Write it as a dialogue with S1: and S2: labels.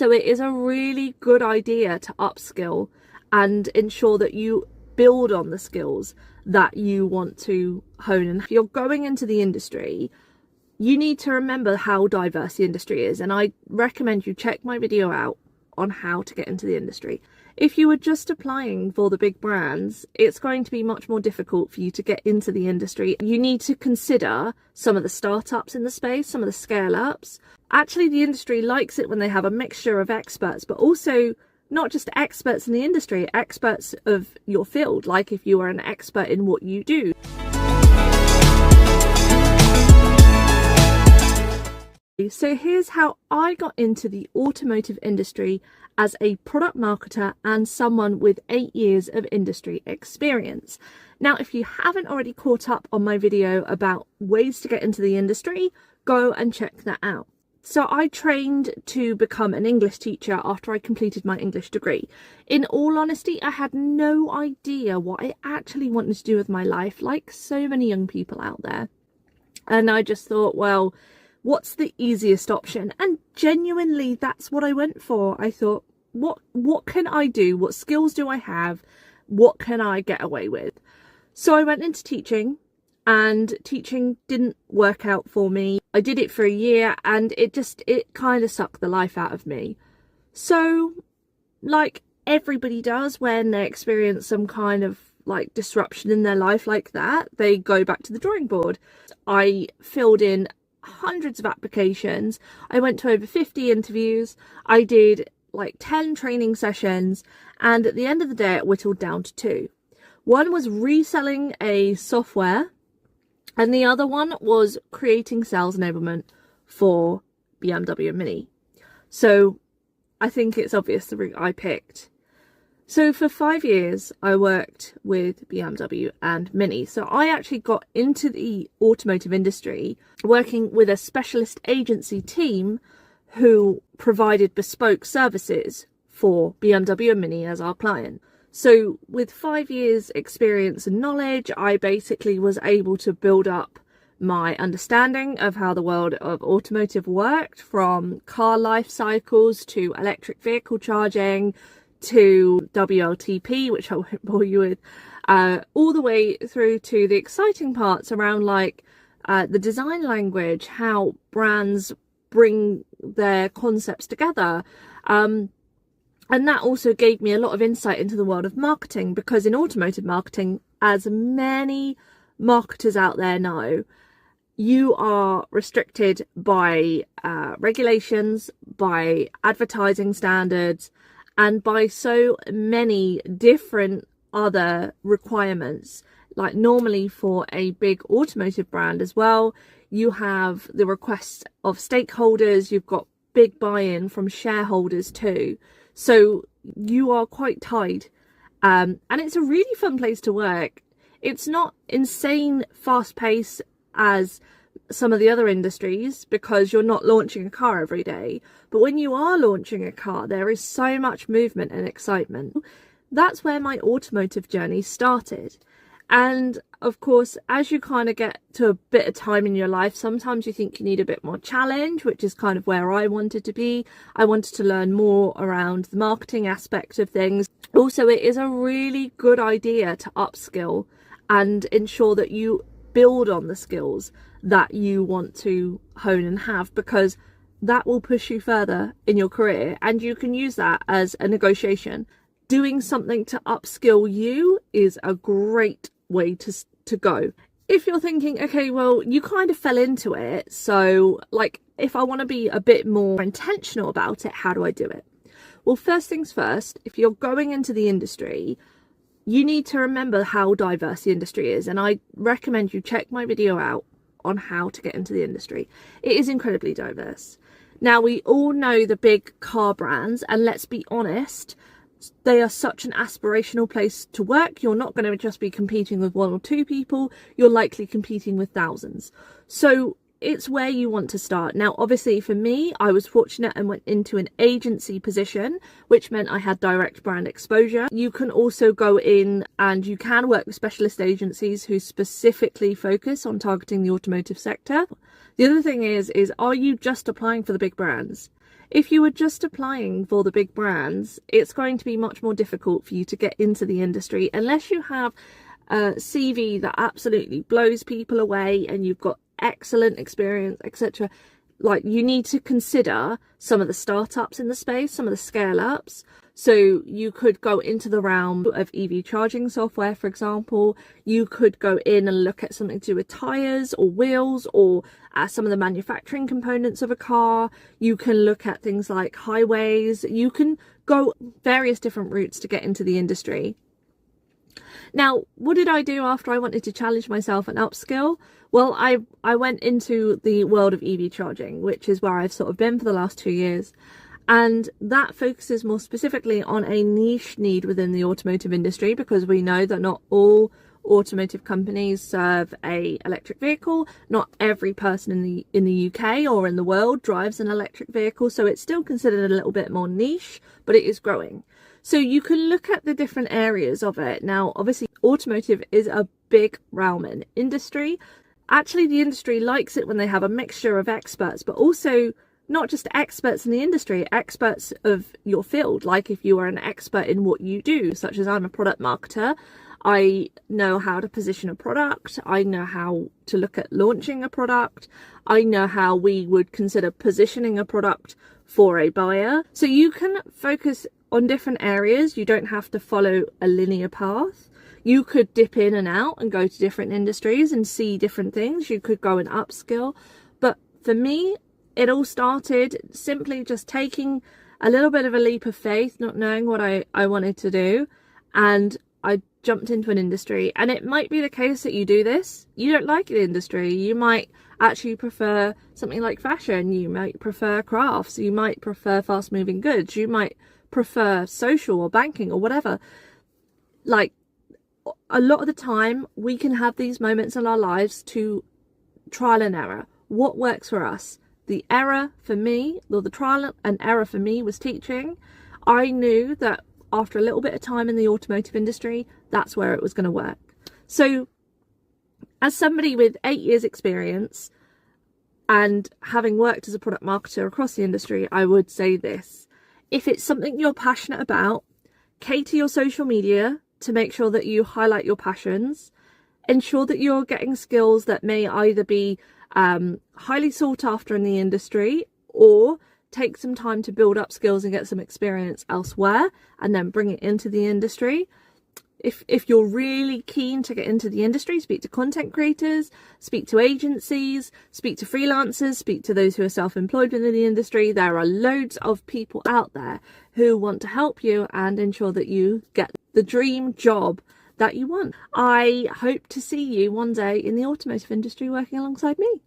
S1: So it is a really good idea to upskill and ensure that you build on the skills that you want to hone. And if you're going into the industry, you need to remember how diverse the industry is. And I recommend you check my video out on how to get into the industry. If you were just applying for the big brands, it's going to be much more difficult for you to get into the industry. You need to consider some of the startups in the space, some of the scale-ups. Actually, the industry likes it when they have a mixture of experts, but also not just experts in the industry, experts of your field, like if you are an expert in what you do. So here's how I got into the automotive industry as a product marketer and someone with 8 years of industry experience. Now, if you haven't already caught up on my video about ways to get into the industry, go and check that out. So I trained to become an English teacher after I completed my English degree. In all honesty, I had no idea what I actually wanted to do with my life, like so many young people out there. And I just thought, well, what's the easiest option? And genuinely, that's what I went for. I thought, what can I do? What skills do I have? What can I get away with? So I went into teaching, and teaching didn't work out for me. I did it for a year and it kind of sucked the life out of me. So like everybody does when they experience some kind of like disruption in their life like that, they go back to the drawing board. I filled in hundreds of applications. I went to over 50 interviews. I did like 10 training sessions, and at the end of the day it whittled down to 2. One was reselling a software, and the other one was creating sales enablement for BMW Mini. So I think it's obvious the route I picked. So for 5 years, I worked with BMW and Mini. So I actually got into the automotive industry working with a specialist agency team who provided bespoke services for BMW and Mini as our client. So with 5 years experience and knowledge, I basically was able to build up my understanding of how the world of automotive worked, from car life cycles to electric vehicle charging to WLTP, which I won't bore you with, all the way through to the exciting parts around like the design language, how brands bring their concepts together. And that also gave me a lot of insight into the world of marketing, because in automotive marketing, as many marketers out there know, you are restricted by regulations, by advertising standards, and by so many different other requirements. Like normally for a big automotive brand as well, you have the requests of stakeholders, you've got big buy-in from shareholders too. So you are quite tied, and it's a really fun place to work. It's not insane fast paced as some of the other industries, because you're not launching a car every day. But when you are launching a car, there is so much movement and excitement. That's where my automotive journey started. And of course, as you kind of get to a bit of time in your life, sometimes you think you need a bit more challenge, which is kind of where I wanted to be. I wanted to learn more around the marketing aspect of things. Also, it is a really good idea to upskill and ensure that you build on the skills that you want to hone and have, because that will push you further in your career, and you can use that as a negotiation. Doing something to upskill you is a great way to go. If you're thinking, okay, well, you kind of fell into it, so like if I want to be a bit more intentional about it, how do I do it? Well, first things first, if you're going into the industry, you need to remember how diverse the industry is, and I recommend you check my video out on how to get into the industry. It is incredibly diverse. Now, we all know the big car brands, and let's be honest, they are such an aspirational place to work. You're not going to just be competing with 1 or 2 people, you're likely competing with thousands. So it's where you want to start. Now, obviously for me, I was fortunate and went into an agency position, which meant I had direct brand exposure. You can also go in and you can work with specialist agencies who specifically focus on targeting the automotive sector. The other thing is are you just applying for the big brands? If you were just applying for the big brands, it's going to be much more difficult for you to get into the industry unless you have a CV that absolutely blows people away and you've got excellent experience, etc. Like, you need to consider some of the startups in the space, some of the scale ups. So you could go into the realm of EV charging software, for example. You could go in and look at something to do with tires or wheels, or some of the manufacturing components of a car. You can look at things like highways. You can go various different routes to get into the industry. Now, what did I do after I wanted to challenge myself and upskill? Well, I went into the world of EV charging, which is where I've sort of been for the last 2 years. And that focuses more specifically on a niche need within the automotive industry, because we know that not all automotive companies serve a electric vehicle. Not every person in the UK or in the world drives an electric vehicle, so it's still considered a little bit more niche, but it is growing. So you can look at the different areas of it. Now, obviously, automotive is a big realm in industry. Actually, the industry likes it when they have a mixture of experts, but also not just experts in the industry, experts of your field. Like if you are an expert in what you do, such as I'm a product marketer, I know how to position a product, I know how to look at launching a product, I know how we would consider positioning a product for a buyer. So you can focus on different areas. You don't have to follow a linear path. You could dip in and out and go to different industries and see different things. You could go and upskill. But for me, it all started simply just taking a little bit of a leap of faith, not knowing what I wanted to do. And I jumped into an industry. And it might be the case that you do this, you don't like the industry. You might actually prefer something like fashion. You might prefer crafts. You might prefer fast moving goods. You might prefer social or banking or whatever. Like, a lot of the time we can have these moments in our lives to trial and error. What works for us? The error for me, or the trial and error for me, was teaching. I knew that after a little bit of time in the automotive industry, that's where it was going to work. So as somebody with 8 years experience and having worked as a product marketer across the industry, I would say this: if it's something you're passionate about, cater your social media to make sure that you highlight your passions. Ensure that you're getting skills that may either be highly sought after in the industry, or take some time to build up skills and get some experience elsewhere and then bring it into the industry. If you're really keen to get into the industry, speak to content creators, speak to agencies, speak to freelancers, speak to those who are self-employed within the industry. There are loads of people out there who want to help you and ensure that you get the dream job that you want. I hope to see you one day in the automotive industry working alongside me.